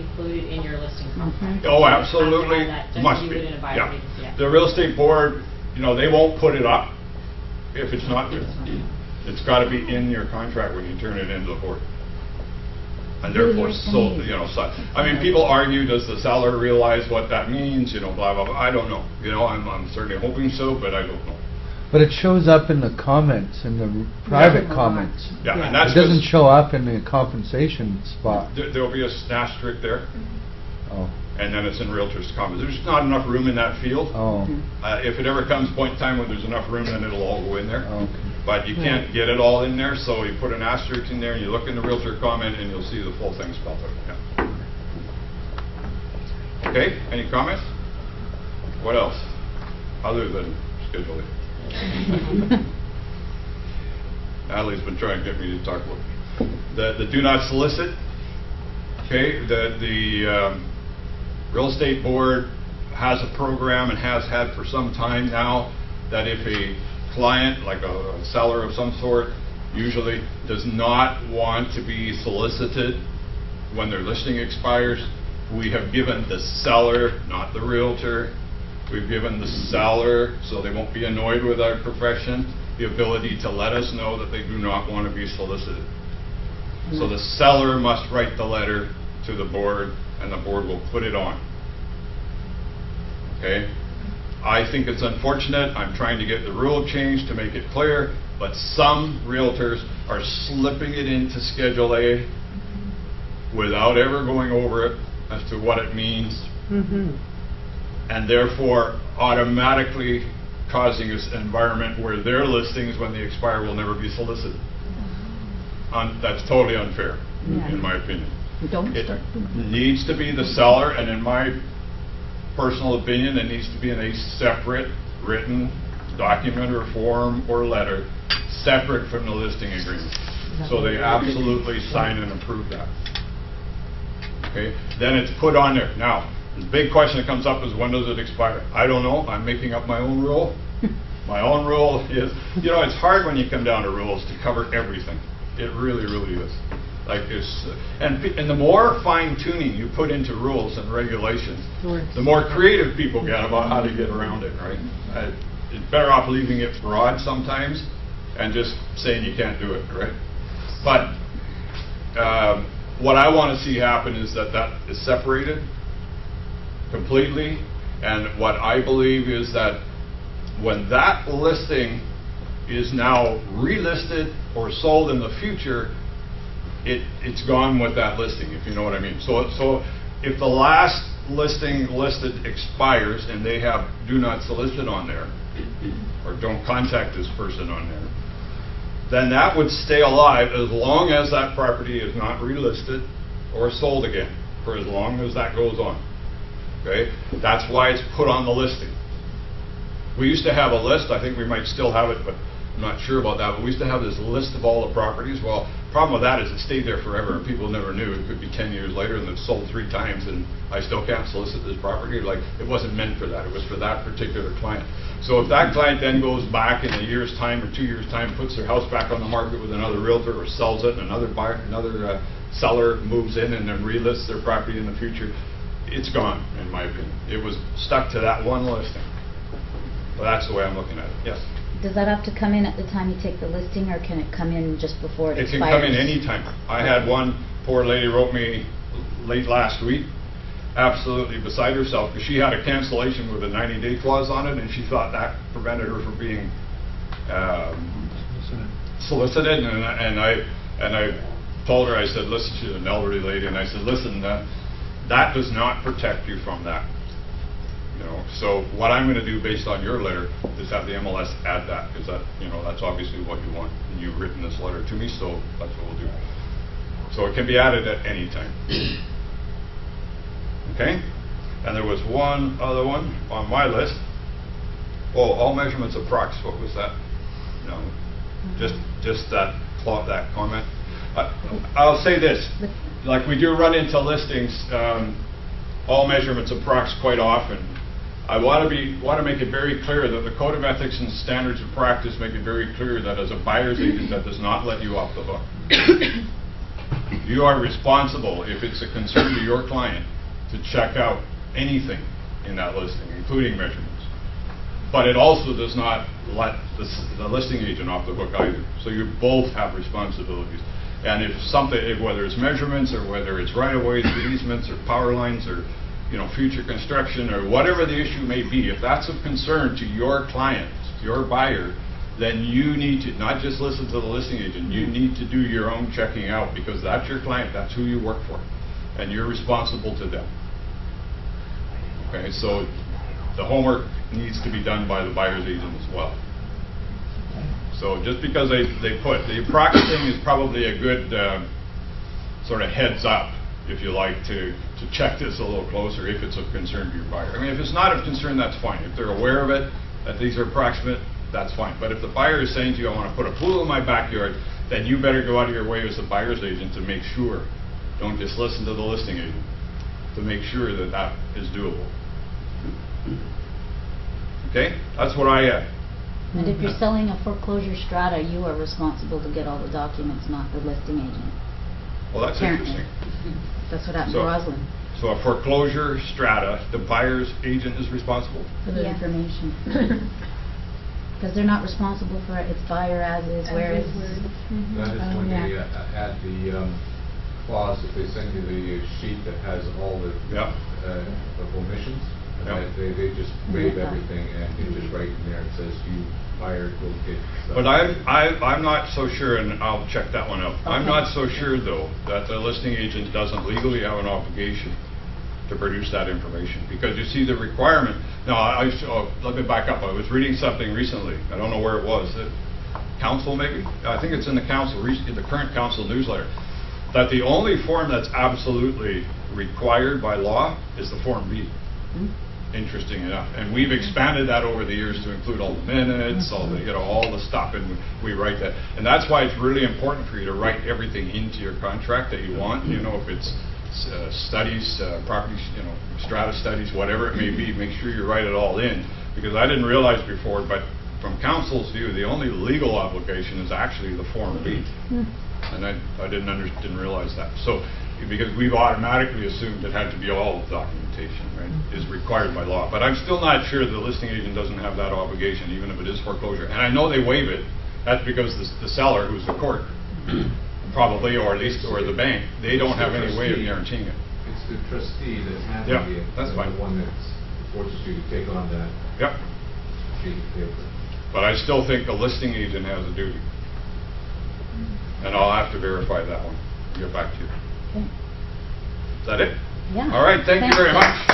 included in your listing contract. Oh, absolutely, must You be. would in a buyer Yeah. agency, yeah. The real estate board, you know, they won't put it up if it's not there. It's got to be in your contract when you turn it into the board. And therefore, so, you know, so, I mean, people argue, does the seller realize what that means, you know, blah, blah, blah. I don't know. You know, I'm certainly hoping so, but I don't know. But it shows up in the comments, in the private comments. Yeah, and that's It doesn't 'cause show up in the compensation spot. there'll be a asterisk there, Oh, and then it's in realtor's comments. There's not enough room in that field. oh, If it ever comes a point in time when there's enough room, then it'll all go in there. okay. But you can't get it all in there, so you put an asterisk in there, and you look in the realtor comment, and you'll see the full thing spelled out. Yeah. Okay, any comments? What else, other than scheduling? Natalie's been trying to get me to talk about the do not solicit. Okay, the real estate board has a program and has had for some time now that if a client, like a seller of some sort, usually does not want to be solicited when their listing expires, we have given the seller, not the realtor, we've given the seller, so they won't be annoyed with our profession, the ability to let us know that they do not want to be solicited. So the seller must write the letter to the board, and the board will put it on. Okay? I think it's unfortunate. I'm trying to get the rule changed to make it clear, but some realtors are slipping it into Schedule A without ever going over it as to what it means, and therefore automatically causing us an environment where their listings, when they expire, will never be solicited. That's totally unfair, in my opinion. It needs to be the seller, and in my personal opinion, it needs to be in a separate written document or form or letter, separate from the listing agreement. So they absolutely sign and approve that. Okay, then it's put on there. Now, the big question that comes up is, when does it expire? I don't know. I'm making up my own rule. My own rule is, you know, it's hard when you come down to rules to cover everything. It really, really is. Like this, and the more fine tuning you put into rules and regulations, the more creative people get about how to get around it, right? It's better off leaving it broad sometimes and just saying you can't do it, right? But what I want to see happen is that is separated completely, and what I believe is that when that listing is now relisted or sold in the future, it's gone with that listing, if you know what I mean. So if the last listing listed expires and they have do not solicit on there, or don't contact this person on there, then that would stay alive as long as that property is not relisted or sold again, for as long as that goes on. Okay, that's why it's put on the listing. We used to have a list, I think we might still have it, but I'm not sure about that, but we used to have this list of all the properties. Well, the problem with that is it stayed there forever and people never knew. It could be 10 years later and it's sold 3 times and I still can't solicit this property. Like, it wasn't meant for that. It was for that particular client. So if that client then goes back in a year's time or 2 years' time, puts their house back on the market with another realtor or sells it, and another buyer, another seller moves in and then relists their property in the future, it's gone, in my opinion. It was stuck to that one listing. Well, that's the way I'm looking at it. Yes? Does that have to come in at the time you take the listing, or can it come in just before it expires? It can come in any time. I had one poor lady wrote me late last week, absolutely beside herself, because she had a cancellation with a 90-day clause on it, and she thought that prevented her from being solicited. And I told her, I said, listen, she's an elderly lady, and I said, listen, that does not protect you from that. You know, so what I'm going to do based on your letter is have the MLS add that, because that, you know, that's obviously what you want. And you've written this letter to me, so that's what we'll do. So it can be added at any time. Okay? And there was one other one on my list. Oh, all measurements of prox. What was that? No, just that comment. I'll say this: like we do run into listings, all measurements of prox quite often. I want to make it very clear that the Code of Ethics and Standards of Practice make it very clear that as a buyer's agent, that does not let you off the hook. You are responsible, if it's a concern to your client, to check out anything in that listing, including measurements. But it also does not let the listing agent off the hook either. So you both have responsibilities. And if something, whether it's measurements or whether it's right-of-ways, or easements, or power lines, or future construction, or whatever the issue may be, if that's of concern to your client, your buyer, then you need to not just listen to the listing agent. You need to do your own checking out, because that's your client. That's who you work for, and you're responsible to them. Okay, so the homework needs to be done by the buyer's agent as well. So just because they put, the proxy thing is probably a good sort of heads up, if you like, to check this a little closer if it's of concern to your buyer. I mean, if it's not of concern, that's fine. If they're aware of it, that these are approximate, that's fine. But if the buyer is saying to you, I want to put a pool in my backyard, then you better go out of your way as the buyer's agent to make sure. Don't just listen to the listing agent, to make sure that that is doable. Okay, that's what I have. And if you're selling a foreclosure strata, you are responsible to get all the documents, not the listing agent. Well, that's Apparently. interesting. That's what happened So- to Roslyn. So a foreclosure strata, the buyer's agent is responsible? For the Yeah. information. Because they're not responsible for its buyer as is, where is. That is when they add the clause, if they send you the sheet that has all the Yeah. of omissions, and Yeah. they just waive Yeah. everything, and you just write in there, it says you buyer will get. But I'm not so sure, and I'll check that one out. I'm Okay. not so sure, though, that the listing agent doesn't legally have an obligation to produce that information. Because you see the requirement, now, let me back up. I was reading something recently, I don't know where it was, council maybe? I think it's in the council, in the current council newsletter, that the only form that's absolutely required by law is the Form B. Interesting enough. And we've expanded that over the years to include all the minutes, all the, all the stuff, and we write that. And that's why it's really important for you to write everything into your contract that you want. If it's studies, property, strata studies, whatever it may be, make sure you write it all in. Because I didn't realize before, but from council's view, the only legal obligation is actually the Form B. And I didn't realize that. So, because we've automatically assumed it had to be all documentation, right, is required by law. But I'm still not sure the listing agent doesn't have that obligation, even if it is foreclosure. And I know they waive it. That's because the seller, who's the court, probably, or at least, or the bank, they don't have any way of guaranteeing it. It's the trustee that's Yeah, handling it. that's fine. The one that forces you to take on that Yep. sheet of paper. But I still think the listing agent has a duty. And I'll have to verify that one. Get back to you. Okay. Is that it? Yeah. All right, thank you very much.